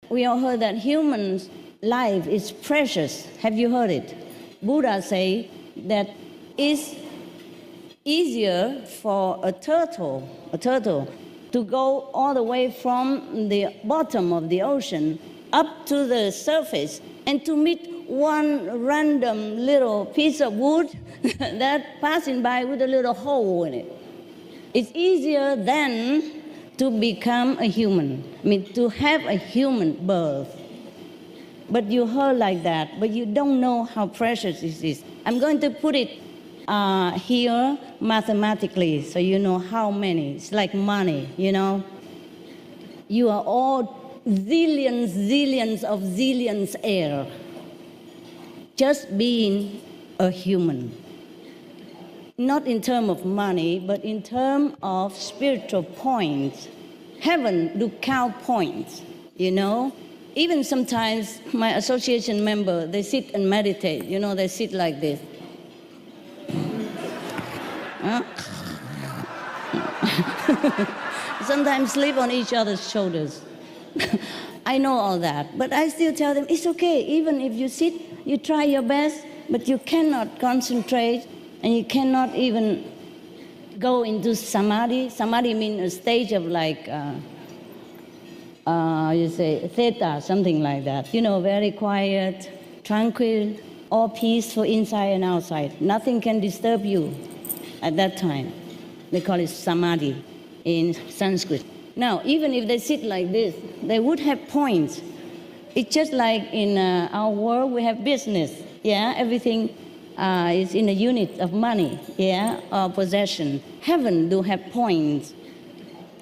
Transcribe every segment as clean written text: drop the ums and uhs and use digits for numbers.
We all heard that human life is precious. Have you heard it? Buddha say that it's easier for a turtle to go all the way from the bottom of the ocean up to the surface and to meet one random little piece of wood that passing by with a little hole in it. It's easier than to become a human, to have a human birth. But you heard like that, but you don't know how precious this is. I'm going to put it here mathematically so you know how many. It's like money, You are all zillions of zillions air. Just being a human. Not in terms of money, but in terms of spiritual points. Heaven do count points, Even sometimes my association member, they sit and meditate, they sit like this. Sometimes sleep on each other's shoulders. I know all that, but I still tell them, it's okay, even if you sit, you try your best, but you cannot concentrate and you cannot even go into samadhi. Samadhi means a stage of theta, something like that. Very quiet, tranquil, all peaceful inside and outside. Nothing can disturb you at that time. They call it samadhi in Sanskrit. Now, even if they sit like this, they would have points. It's just like in our world, we have business, everything is in a unit of money, or possession. Heaven do have points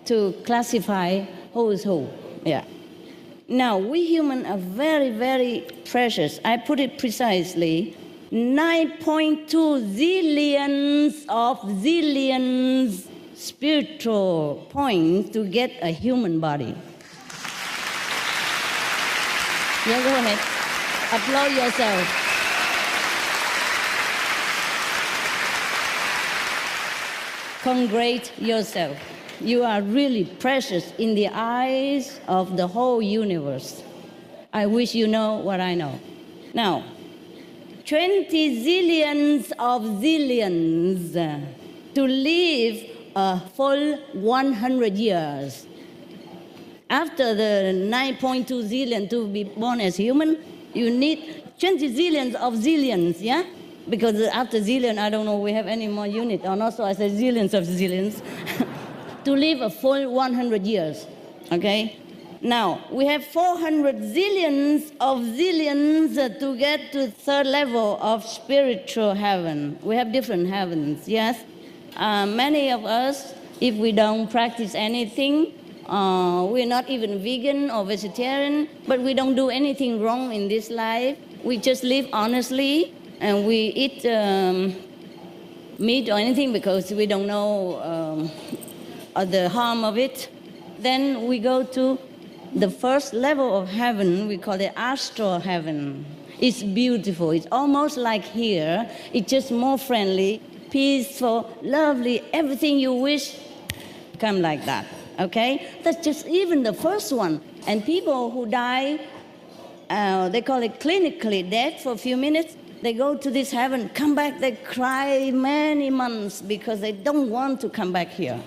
to classify who is who, Now, we humans are very, very precious. I put it precisely, 9.2 zillions spiritual points to get a human body. Yeah, go ahead. Applaud yourself. Congratulate yourself. You are really precious in the eyes of the whole universe. I wish you know what I know. Now, 20 zillions of zillions to live a full 100 years. After the 9.2 zillion to be born as human, you need 20 zillions of zillions, Because after zillion, I don't know we have any more unit or not, so I say zillions of zillions. To live a full 100 years, okay? Now, we have 400 zillions of zillions to get to third level of spiritual heaven. We have different heavens, yes? Many of us, if we don't practice anything, we're not even vegan or vegetarian, but we don't do anything wrong in this life. We just live honestly, and we eat meat or anything because we don't know the harm of it. Then we go to the first level of heaven. We call it astral heaven. It's beautiful. It's almost like here. It's just more friendly, peaceful, lovely. Everything you wish come like that. Okay? That's just even the first one. And people who die, they call it clinically dead for a few minutes. They go to this heaven, come back, they cry many months because they don't want to come back here.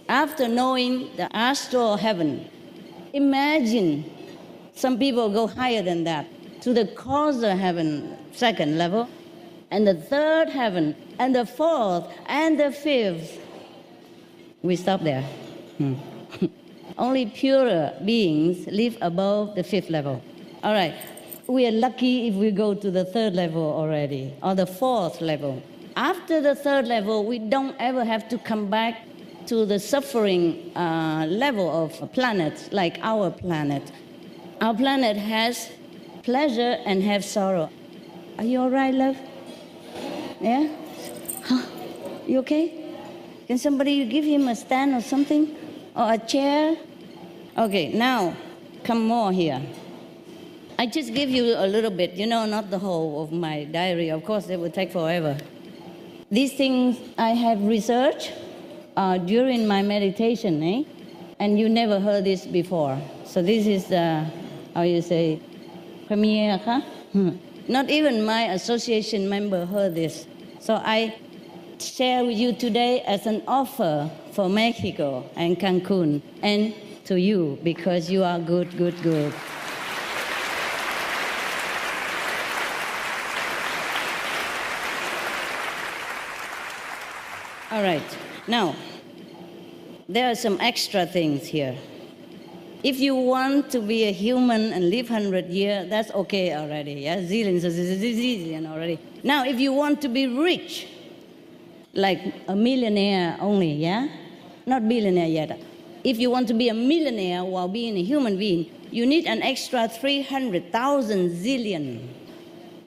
After knowing the astral heaven, imagine some people go higher than that to the causal heaven, second level, and the third heaven, and the fourth, and the fifth. We stop there. Only purer beings live above the fifth level. All right. We are lucky if we go to the third level already, or the fourth level. After the third level, we don't ever have to come back to the suffering level of planets, like our planet. Our planet has pleasure and have sorrow. Are you all right, love? Yeah? Huh? You okay? Can somebody give him a stand or something? Or a chair? Okay, now, come more here. I just give you a little bit, not the whole of my diary. Of course, it would take forever. These things I have researched during my meditation, and you never heard this before. So this is Or you say, Premier, huh? Not even my association member heard this. So I share with you today as an offer for Mexico and Cancun and to you because you are good. All right, now, there are some extra things here. If you want to be a human and live 100 years, that's okay already, yeah? Zillion already. Now, if you want to be rich, like a millionaire only, yeah? Not billionaire yet. If you want to be a millionaire while being a human being, you need an extra 300,000 zillion.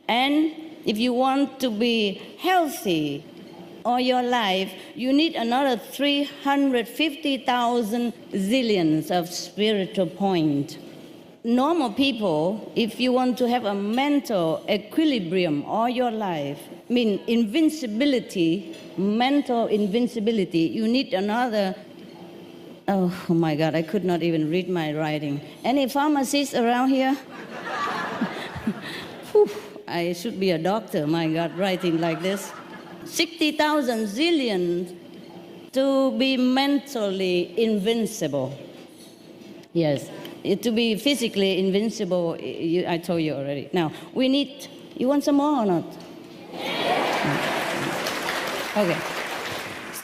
And if you want to be healthy all your life, you need another 350,000 zillions of spiritual point. Normal people, if you want to have a mental equilibrium all your life, I mean invincibility, mental invincibility, you need another, oh my God, I could not even read my writing. Any pharmacists around here? I should be a doctor, my God, writing like this. 60,000 zillions to be mentally invincible. Yes, to be physically invincible, I told you already. Now, we need, you want some more or not? Okay.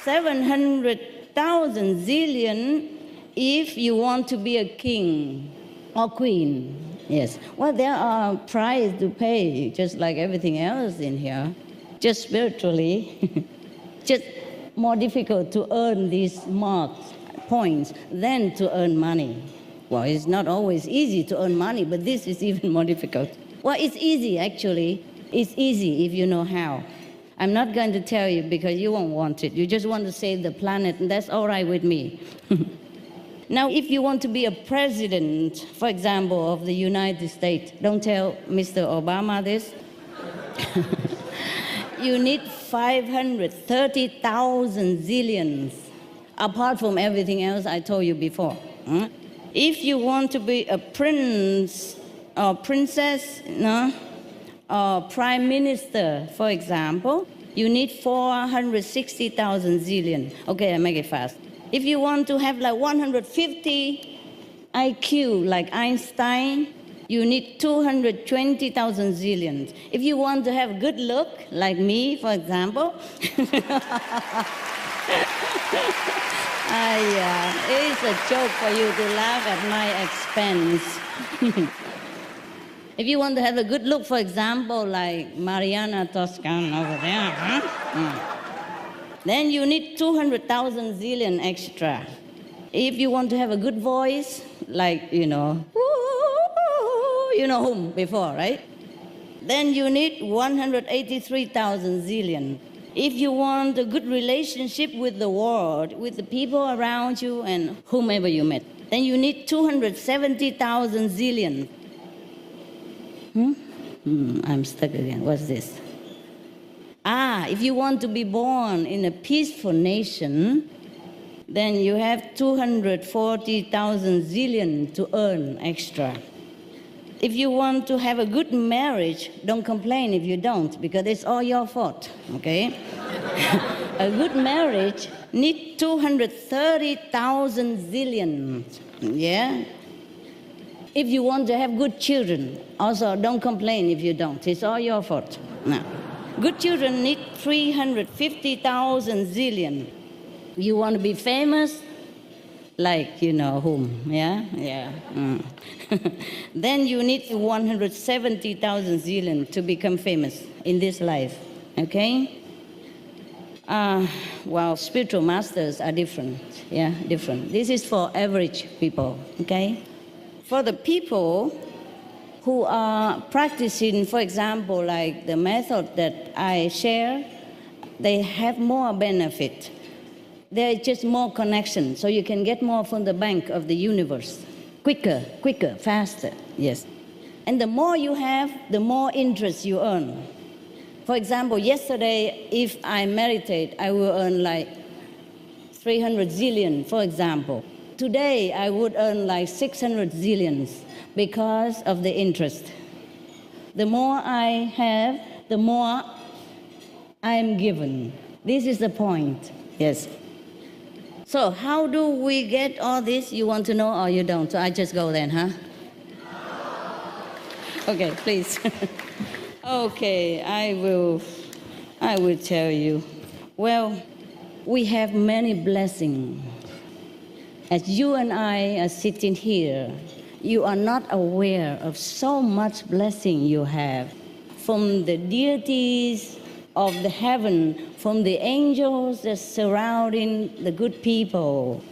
700,000 zillion if you want to be a king or queen. Yes. Well, there are prices to pay, just like everything else in here. Just spiritually, just more difficult to earn these marks, points, than to earn money. Well, it's not always easy to earn money, but this is even more difficult. Well, it's easy, actually. It's easy if you know how. I'm not going to tell you because you won't want it. You just want to save the planet, and that's all right with me. Now, if you want to be a president, for example, of the United States, don't tell Mr. Obama this. You need 530,000 zillions, apart from everything else I told you before. If you want to be a prince or princess, or prime minister, for example, you need 460,000 zillion. Okay, I make it fast. If you want to have like 150 IQ, like Einstein, you need 220,000 zillions. If you want to have good look, like me, for example, it's a joke for you to laugh at my expense. If you want to have a good look, for example, like Mariana Toscan over there, then you need 200,000 zillion extra. If you want to have a good voice, like, you know whom before, right? Then you need 183,000 zillion. If you want a good relationship with the world, with the people around you and whomever you met, then you need 270,000 zillion. I'm stuck again. What's this? If you want to be born in a peaceful nation, then you have 240,000 zillion to earn extra. If you want to have a good marriage, don't complain if you don't, because it's all your fault, okay? A good marriage needs 230,000 zillion, yeah? If you want to have good children, also don't complain if you don't. It's all your fault. No. Good children need 350,000 zillion. You want to be famous? Like, you know whom, yeah? Yeah. Then you need 170,000 zillion to become famous in this life, okay? Well, spiritual masters are different, yeah, different. This is for average people, okay? For the people who are practicing, for example, like the method that I share, they have more benefit. There is just more connection, so you can get more from the bank of the universe. Quicker, faster, yes. And the more you have, the more interest you earn. For example, yesterday, if I meditate, I will earn like 300 zillion, for example. Today, I would earn like 600 zillions. because of the interest. The more I have, the more I am given. This is the point. Yes. So how do we get all this? You want to know or you don't? So I just go then, huh? Okay, please. Okay, I will tell you. Well, we have many blessings. As you and I are sitting here, you are not aware of so much blessing you have from the deities of the heaven, from the angels that surrounding the good people.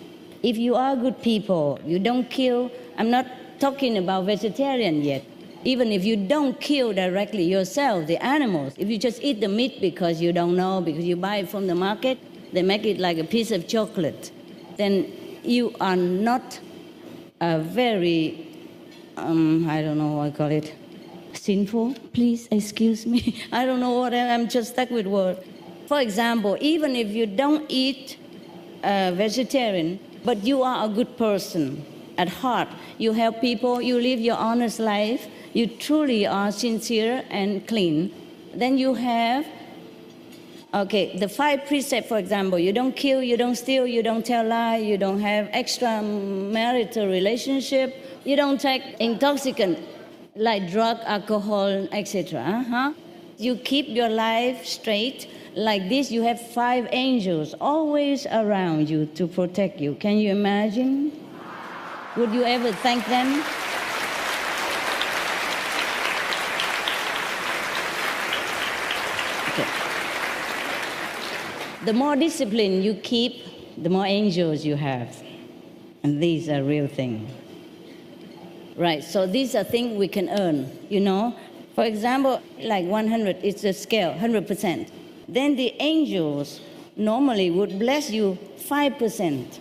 If you are good people, you don't kill. I'm not talking about vegetarian yet. Even if you don't kill directly yourself, the animals, if you just eat the meat because you don't know, because you buy it from the market, they make it like a piece of chocolate, then you are not a very, I don't know what I call it, sinful, please excuse me. I don't know what, I'm just stuck with words. For example, even if you don't eat vegetarian, but you are a good person at heart, you help people, you live your honest life, you truly are sincere and clean, then you have, okay, the 5 precepts, for example, you don't kill, you don't steal, you don't tell lies, you don't have extramarital relationship, you don't take intoxicant like drug, alcohol, etc. You keep your life straight. Like this, you have 5 angels always around you to protect you. Can you imagine? Would you ever thank them? Okay. The more discipline you keep, the more angels you have. And these are real things. Right, so these are things we can earn, you know. For example, like 100, it's a scale, 100%. Then the angels normally would bless you 5%.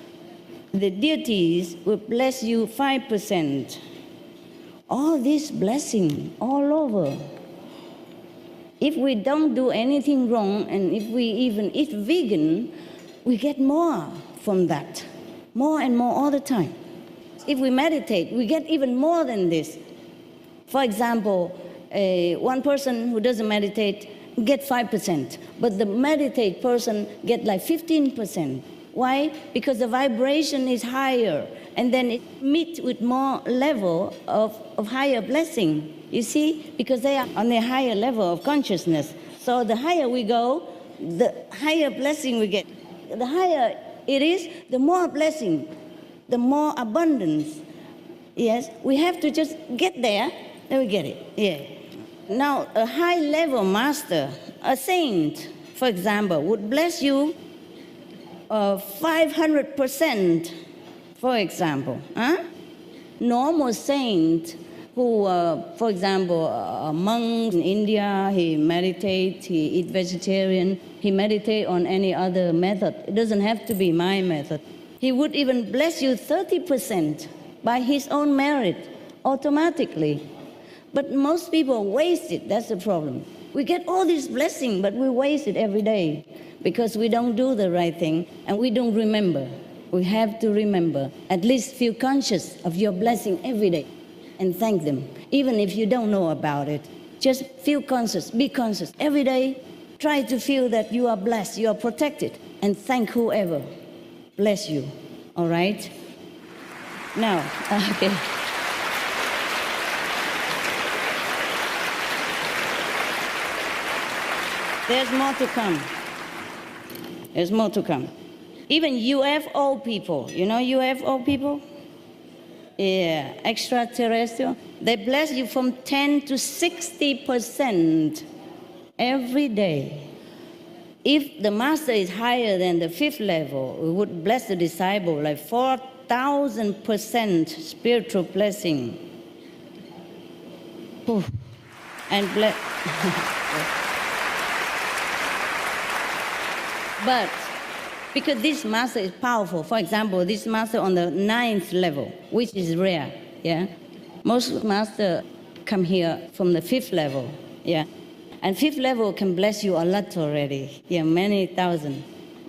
The deities would bless you 5%. All this blessing all over. If we don't do anything wrong, and if we even eat vegan, we get more from that. More and more all the time. If we meditate, we get even more than this. For example, one person who doesn't meditate get 5%, but the meditate person get like 15%. Why? Because the vibration is higher, and then it meets with more level of higher blessing. You see? Because they are on a higher level of consciousness. So the higher we go, the higher blessing we get. The higher it is, the more blessing, the more abundance. Yes, we have to just get there, then we get it. Yeah. Now, a high-level master, a saint, for example, would bless you 500%, for example. Normal saint who, for example, a monk in India, he meditates, he eats vegetarian, he meditates on any other method. It doesn't have to be my method. He would even bless you 30% by his own merit, automatically. But most people waste it, that's the problem. We get all this blessing, but we waste it every day because we don't do the right thing and we don't remember. We have to remember, at least feel conscious of your blessing every day and thank them. Even if you don't know about it, just feel conscious, be conscious. Every day, try to feel that you are blessed, you are protected, and thank whoever bless you, all right? Now, okay. There's more to come. There's more to come. Even UFO people, you know UFO people? Yeah, extraterrestrial. They bless you from 10 to 60% every day. If the master is higher than the 5th level, we would bless the disciple like 4,000% spiritual blessing. Oof. And bless. But because this master is powerful, for example, this master on the 9th level, which is rare, yeah? Most masters come here from the 5th level, yeah? And 5th level can bless you a lot already, yeah, many thousand.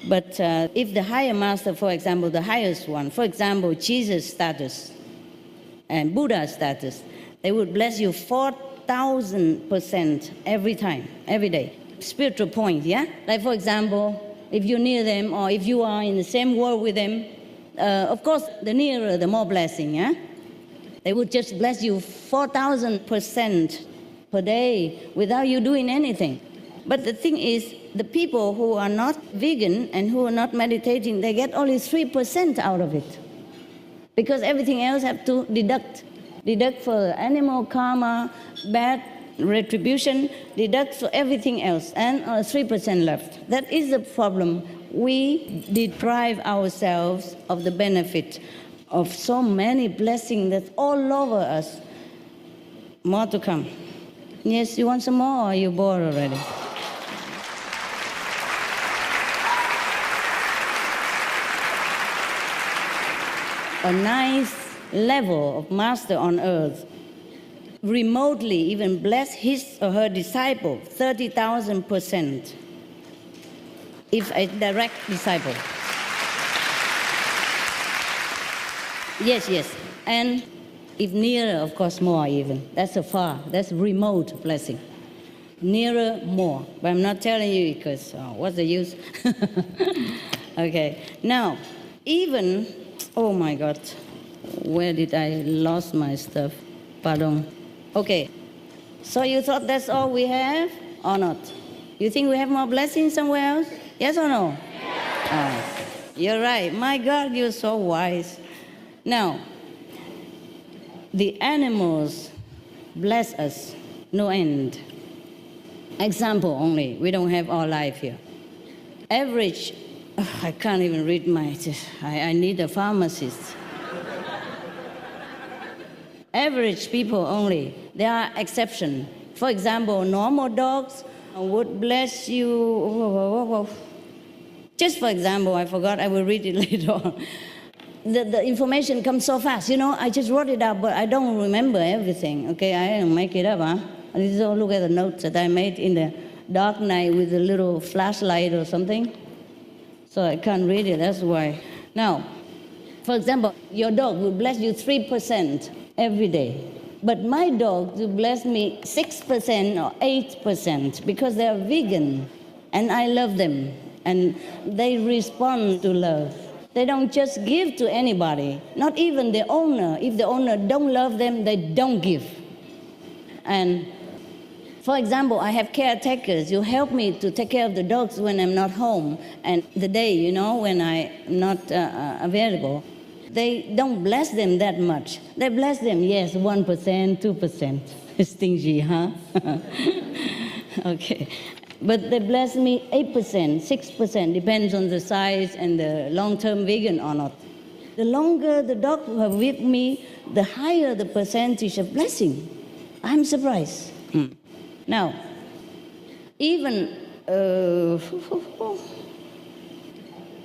But if the higher master, for example, the highest one, for example, Jesus status, and Buddha status, they would bless you 4,000% every time, every day. Spiritual point, yeah? Like, for example, if you're near them or if you are in the same world with them, of course, the nearer, the more blessing, yeah? They would just bless you 4,000% per day without you doing anything. But the thing is, the people who are not vegan and who are not meditating, they get only 3% out of it. Because everything else have to deduct. Deduct for animal karma, bad retribution, deduct for everything else, and 3% left. That is the problem. We deprive ourselves of the benefit of so many blessings that's all over us. More to come. Yes, you want some more, or are you bored already? A nice level of master on earth remotely even bless his or her disciple 30,000% if a direct disciple. Yes, yes. And if nearer, of course, more even. That's a far, that's remote blessing. Nearer, more. But I'm not telling you because what's the use? Okay. Now, even, oh my God, where did I lost my stuff? Pardon. Okay. So you thought that's all we have or not? You think we have more blessings somewhere else? Yes or no? Yes. You're right. My God, you're so wise. Now, the animals bless us, no end. Example only, we don't have our life here. Average, I can't even read I need a pharmacist. Average people only, there are exceptions. For example, normal dogs would bless you, just for example, I forgot, I will read it later on. The information comes so fast, I just wrote it up, but I don't remember everything, okay? I didn't make it up, huh? Just look at the notes that I made in the dark night with a little flashlight or something. So I can't read it, that's why. Now, for example, your dog will bless you 3% every day. But my dog will bless me 6% or 8% because they are vegan and I love them and they respond to love. They don't just give to anybody, not even the owner. If the owner don't love them, they don't give. And for example, I have caretakers who help me to take care of the dogs when I'm not home and the day, when I'm not available. They don't bless them that much. They bless them, yes, 1%, 2%. Stingy, huh? Okay. But they bless me 8%, 6%, depends on the size and the long-term vegan or not. The longer the dog are with me, the higher the percentage of blessing. I'm surprised. Now, even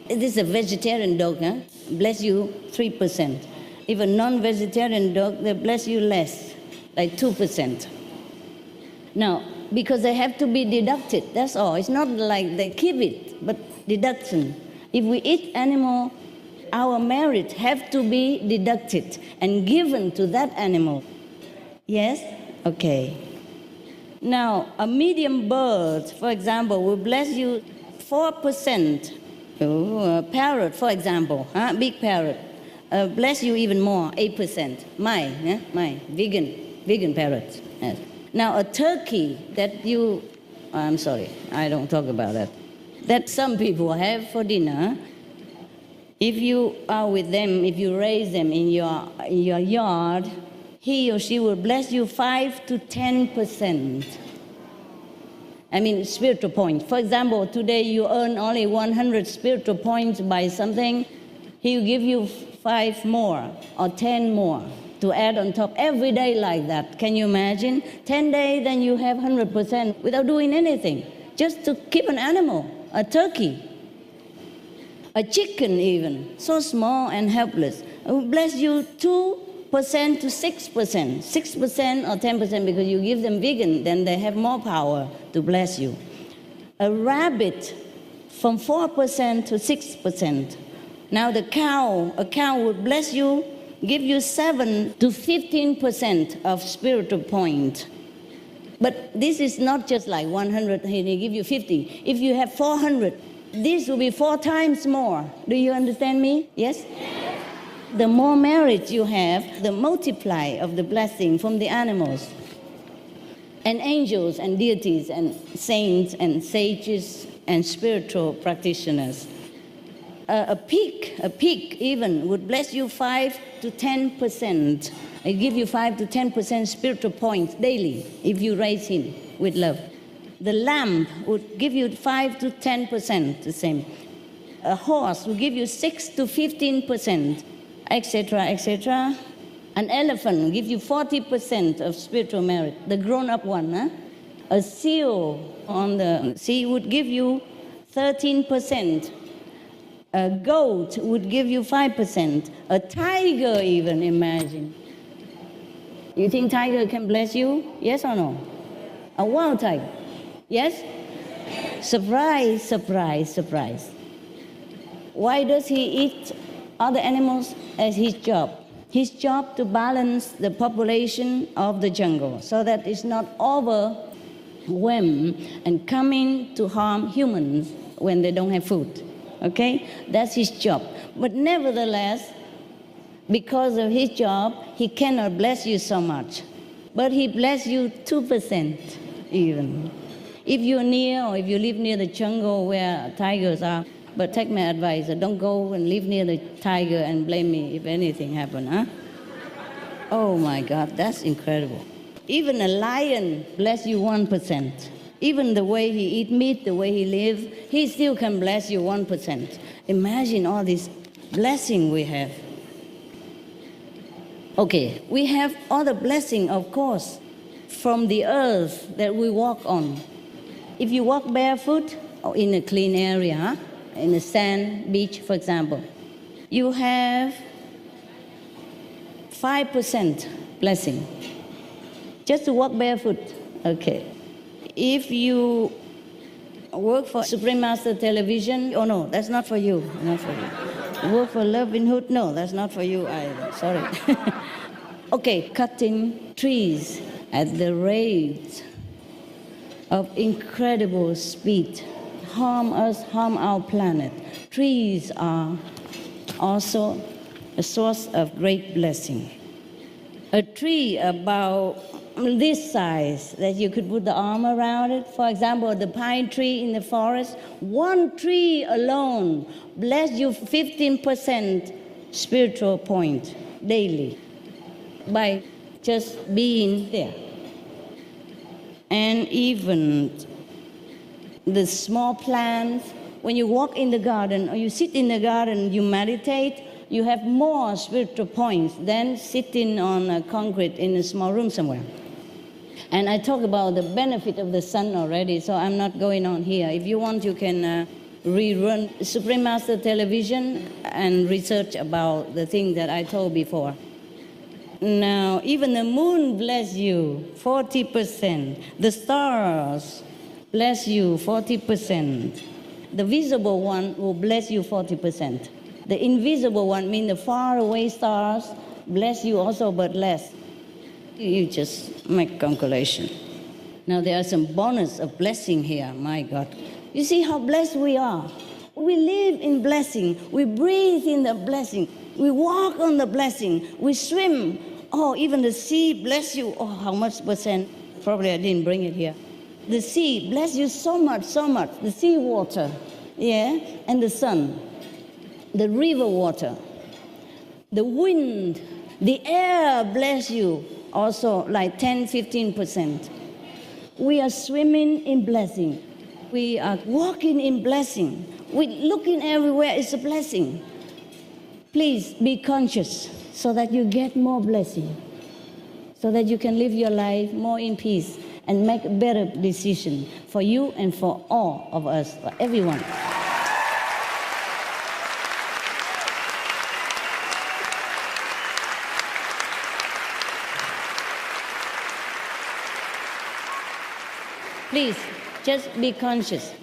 it is a vegetarian dog, huh? Bless you 3%. If a non-vegetarian dog, they bless you less, like 2%. Now, because they have to be deducted, that's all. It's not like they keep it, but deduction. If we eat animal, our merit have to be deducted and given to that animal. Yes? Okay. Now, a medium bird, for example, will bless you 4%. A parrot, for example, big parrot, bless you even more, 8%. My vegan parrot. Yes. Now, a turkey that I'm sorry, I don't talk about that. That some people have for dinner. If you are with them, if you raise them in your yard, he or she will bless you 5 to 10%. I mean, spiritual points. For example, today you earn only 100 spiritual points by something. He will give you 5 more or 10 more to add on top every day like that. Can you imagine? 10 days, then you have 100% without doing anything. Just to keep an animal, a turkey, a chicken even, so small and helpless. It will bless you 2% to 6%, 6% or 10% because you give them vegan, then they have more power to bless you. A rabbit from 4% to 6%. Now a cow would bless you give you 7 to 15% of spiritual point. But this is not just like 100, he give you 50. If you have 400, this will be 4 times more. Do you understand me? Yes? The more merit you have, the multiply of the blessing from the animals and angels and deities and saints and sages and spiritual practitioners. A pig even would bless you 5 to 10%. I give you 5 to 10% spiritual points daily if you raise him with love. The lamb would give you 5 to 10%, the same. A horse will give you 6 to 15%, etc., etc. An elephant will give you 40% of spiritual merit, the grown-up one. Huh? A seal on the sea would give you 13%. A goat would give you 5%. A tiger even, imagine. You think tiger can bless you? Yes or no? A wild tiger? Yes? Surprise, surprise, surprise. Why does he eat other animals? As his job. His job to balance the population of the jungle so that it's not overwhelmed and coming to harm humans when they don't have food. Okay? That's his job. But nevertheless, because of his job, he cannot bless you so much. But he bless you 2% even. If you're near or if you live near the jungle where tigers are, but take my advice, don't go and live near the tiger and blame me if anything happens, huh? Oh my God, that's incredible. Even a lion bless you 1%. Even the way he eat meat, the way he lives, he still can bless you 1%. Imagine all this blessing we have. Okay, we have all the blessing, of course, from the earth that we walk on. If you walk barefoot or in a clean area, in a sand beach, for example, you have 5% blessing. Just to walk barefoot, okay. If you work for Supreme Master Television, oh no, that's not for you, not for you. Work for Loving Hood, no, that's not for you either, sorry. Okay, cutting trees at the rate of incredible speed. Harm us, harm our planet. Trees are also a source of great blessing. A tree about this size that you could put the arm around it. For example, the pine tree in the forest, one tree alone bless you 15% spiritual point daily by just being there. And even the small plants, when you walk in the garden or you sit in the garden, you meditate, you have more spiritual points than sitting on a concrete in a small room somewhere. And I talk about the benefit of the sun already, so I'm not going on here. If you want, you can rerun Supreme Master Television and research about the thing that I told before. Now, even the moon bless you 40%. The stars bless you 40%. The visible one will bless you 40%. The invisible one, mean the faraway stars, bless you also, but less. You just make calculation. Now there are some bonus of blessing here, my God. You see how blessed we are. We live in blessing. We breathe in the blessing. We walk on the blessing. We swim. Oh, even the sea bless you. Oh, how much percent? Probably I didn't bring it here. The sea bless you so much, so much. The sea water, yeah, and the sun, the river water, the wind, the air bless you also like 10-15%. We are swimming in blessing. We are walking in blessing. We're looking everywhere, it's a blessing. Please be conscious so that you get more blessing, so that you can live your life more in peace and make a better decision for you and for all of us, for everyone. Please, just be conscious.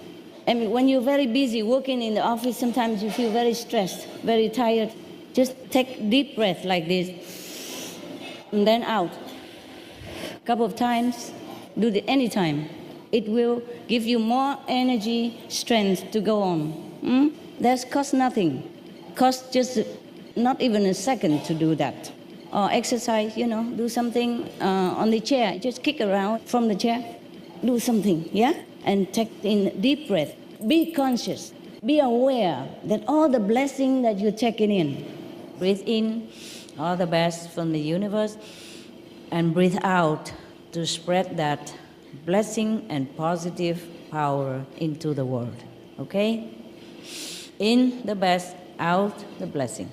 And when you're very busy working in the office, sometimes you feel very stressed, very tired. Just take deep breath like this, and then out. A couple of times, do it anytime. It will give you more energy, strength to go on. That's cost nothing. Cost just not even a second to do that. Or exercise, do something on the chair. Just kick around from the chair. Do something, yeah? And take in deep breath. Be conscious. Be aware that all the blessing that you're taking in. Breathe in all the best from the universe, and breathe out to spread that blessing and positive power into the world. Okay? In the best, out the blessing.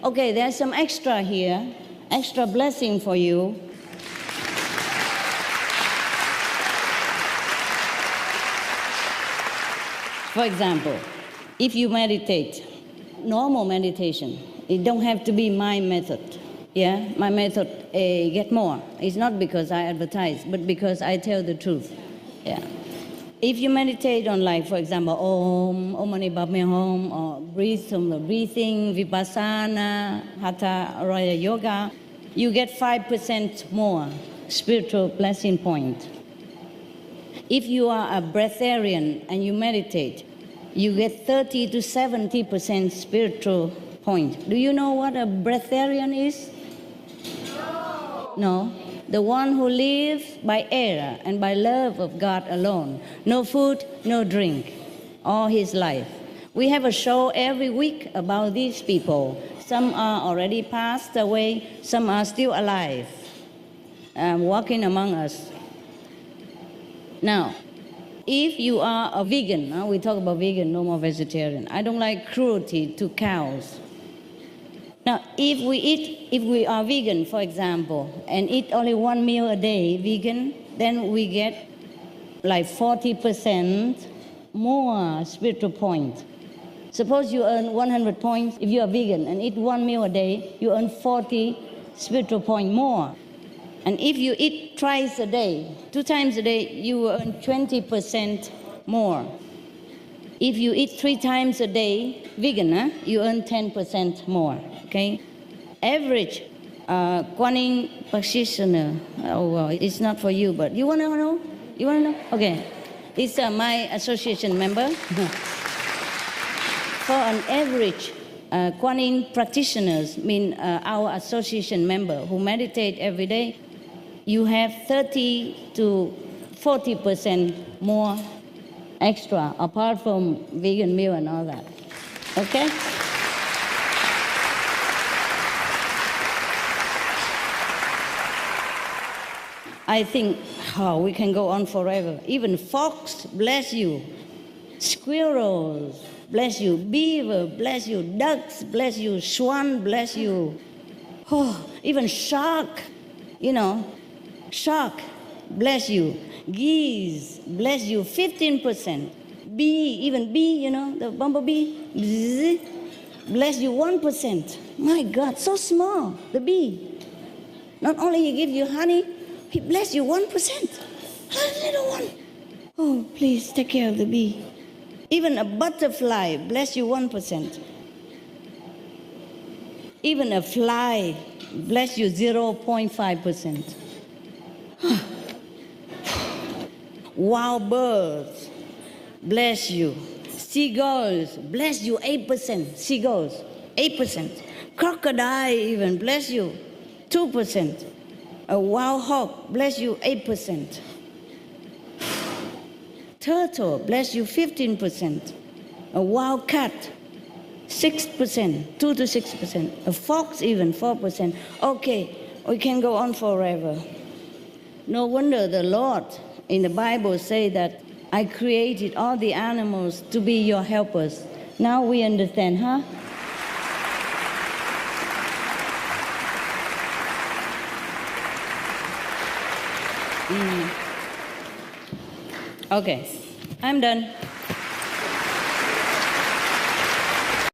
Okay, there's some extra here, extra blessing for you. For example, if you meditate, normal meditation, it don't have to be my method. Yeah, my method get more. It's not because I advertise, but because I tell the truth. Yeah. If you meditate on, like, for example, Om Mani Padme Hum, or breathing, Vipassana, Hatha Raya Yoga, you get 5% more spiritual blessing point. If you are a breatharian and you meditate, you get 30 to 70% spiritual point. Do you know what a breatharian is? No. The one who lives by air and by love of God alone. No food, no drink, all his life. We have a show every week about these people. Some are already passed away, some are still alive, walking among us. Now, if you are a vegan, we talk about vegan, no more vegetarian. I don't like cruelty to cows. Now, if we are vegan, for example, and eat only one meal a day, vegan, then we get like 40% more spiritual points. Suppose you earn 100 points. If you are vegan and eat one meal a day, you earn 40 spiritual points more. And if you eat twice a day, 2 times a day, you will earn 20% more. If you eat 3 times a day, vegan, you earn 10% more. Okay? Average Kuan Yin practitioner. Oh, well, it's not for you, but you want to know? You want to know? Okay. It's my association member. For an average Kuan Yin practitioners, our association member who meditate every day, you have 30 to 40% more extra, apart from vegan meal and all that. Okay? I think we can go on forever. Even fox, bless you. Squirrels, bless you. Beaver, bless you. Ducks, bless you. Swan, bless you. Even shark, shark, bless you. Geese, bless you. 15%. Bee, even bee, the bumblebee, bzz, bless you 1%. My God, so small, the bee. Not only he gives you honey, he bless you 1%. A little one. Oh, please take care of the bee. Even a butterfly, bless you 1%. Even a fly, bless you 0.5%. Wild birds, bless you. Seagulls, bless you 8%. Seagulls, 8%. Crocodile even, bless you 2%. A wild hog, bless you 8%. Turtle, bless you 15%. A wild cat, 6%, 2 to 6%. A fox even, 4%. Okay, we can go on forever. No wonder the Lord in the Bible say that I created all the animals to be your helpers. Now we understand, huh? Okay, I'm done.